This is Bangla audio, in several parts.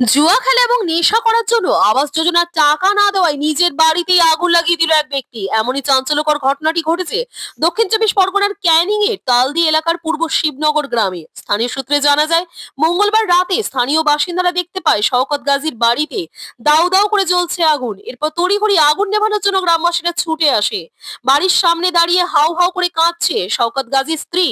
জুয়া খেলা এবং নেশা করার জন্য আবাস যোজনার টাকা না দেওয়ায় নিজের বাড়িতেই আগুন লাগিয়ে দিল এক ব্যক্তি। এমনই চাঞ্চল্যকর ঘটনাটি ঘটেছে দক্ষিণ চব্বিশ পরগনার ক্যানিং এর তালদি এলাকার পূর্ব শিবনগর গ্রামে। স্থানীয় সূত্রে জানা যায়, মঙ্গলবার রাতে স্থানীয় বাসিন্দারা দেখতে পায় শওকত গাজীর বাড়িতে দাউ দাউ করে জ্বলছে আগুন। এরপর তড়িঘড়ি আগুন নেভানোর জন্য গ্রামবাসীরা ছুটে আসে। বাড়ির সামনে দাঁড়িয়ে হাউ হাউ করে কাঁদছে শওকত গাজীর স্ত্রী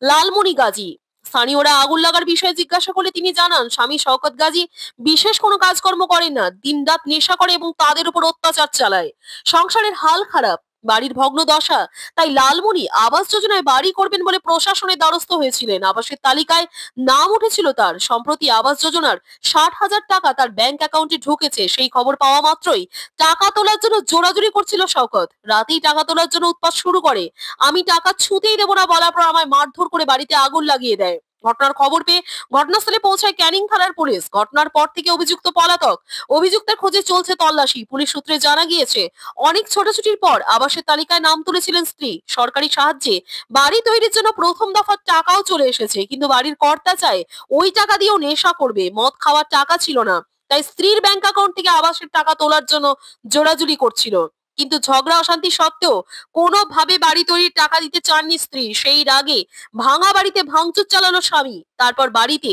লালমণি গাজী। স্থানীয়রা আগুন লাগার বিষয়ে জিজ্ঞাসা করলে তিনি জানান, স্বামী শওকত গাজী বিশেষ কোনো কাজকর্ম করেন না, দিনরাত নেশা করে এবং তাদের উপর অত্যাচার চালায়। সংসারের হাল খারাপ, বাড়ির ভগ্ন দশা। তাই লালমণি আবাস যোজনায় বাড়ি করবেন বলে প্রশাসনের দ্বারস্থ হয়েছিলেন। আবাসের তালিকায় নাম উঠেছিল তার। সম্প্রতি আবাস যোজনার 60,000 টাকা তার ব্যাংক অ্যাকাউন্টে ঢুকেছে। সেই খবর পাওয়া মাত্রই টাকা তোলার জন্য জোরাজুরি করছিল শওকত। রাতেই টাকা তোলার জন্য উৎপাত শুরু করে। আমি টাকা ছুঁতেই দেবো না বলার পর আমায় মারধর করে বাড়িতে আগুন লাগিয়ে দেয়। ঘটনার খবর পেয়ে ঘটনাস্থলে পৌঁছায় ক্যানিং থানার পুলিশ। ঘটনার পর থেকে অভিযুক্ত পলাতক। অভিযুক্তের খোঁজে চলছে তল্লাশি। পুলিশ সূত্রে জানা গিয়েছে, অনেক ছোটাছুটির পর আবাসের তালিকায় নাম তুলেছিলেন স্ত্রী। সরকারি সাহায্যে বাড়ি তৈরির জন্য প্রথম দফার টাকাও চলে এসেছে, কিন্তু বাড়ির কর্তা চায় ওই টাকা দিয়েও নেশা করবে। মদ খাওয়ার টাকা ছিল না, তাই স্ত্রীর ব্যাংক অ্যাকাউন্ট থেকে আবাসের টাকা তোলার জন্য জোরাজুরি করছিল। কিন্তু ঝগড়া অশান্তি সত্ত্বেও কোনোভাবে বাড়ি তৈরির টাকা দিতে চাননি স্ত্রী। সেই রাগে ভাঙা বাড়িতে ভাঙচুর চালালো স্বামী, তারপর বাড়িতে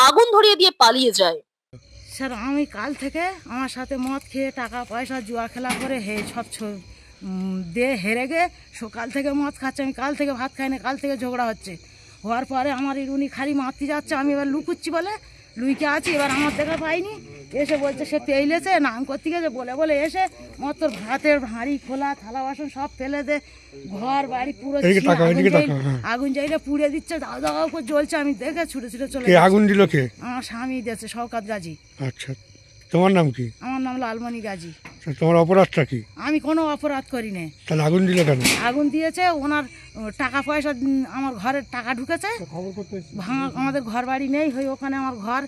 আগুন ধরিয়ে দিয়ে পালিয়ে যায়। স্যার, আমি কাল থেকে আমার সাথে মদ খেয়ে টাকা পয়সা জুয়া খেলা করে সব দিয়ে হেরে গে সকাল থেকে মদ খাচ্ছে। আমি কাল থেকে ভাত খাই না, কাল থেকে ঝগড়া হচ্ছে। হওয়ার পরে আমার উনি খালি মারতে যাচ্ছে, আমি এবার লুকুচ্ছি বলে লুইকে আছি। এবার আমার দেখা পাইনি, এসে বলছে সে তেইলেছে নাম করতে গেছে বলে বলে এসে মদ তোর ভাতের হাঁড়ি খোলা থালা বাসন সব ফেলে দে, ঘর বাড়ি পুরো আগুন জ্বালিয়ে পুড়ে দিচ্ছে। দাও দাও করে জ্বলছে। আমি দেখে ছুটে ছুটে চলে আগুন দিল কে? আমার স্বামী দিয়েছে, শওকত গাজী। আচ্ছা, তোমার নাম কি? আমার নাম লালমণি গাজী। তোমার অপরাধটা কি? আমি কোনো অপরাধ করি না। তাহলে আগুন দিল কেন? আগুন দিয়েছে ওনার টাকা পয়সা, আমার ঘরের টাকা ঢুকেছে। ভাঙা আমাদের ঘর বাড়ি নেই, হয়ে ওখানে আমার ঘর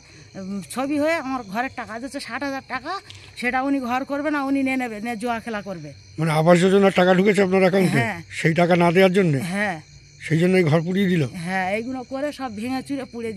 ছবি হয়ে আমার ঘরের টাকা দিচ্ছে 60,000 টাকা। সেটা উনি ঘর করবে না, উনি নিয়ে নেবে, নিয়ে জুয়া খেলা করবে। মানে আবাস যোজনার টাকা ঢুকেছে আপনার অ্যাকাউন্টে? হ্যাঁ। সেই টাকা না দেওয়ার জন্য? হ্যাঁ। সেই জন্যই ঘর পুড়িয়ে দিল? হ্যাঁ, এইগুলো করে সব ভেঙে চুরে পুড়ে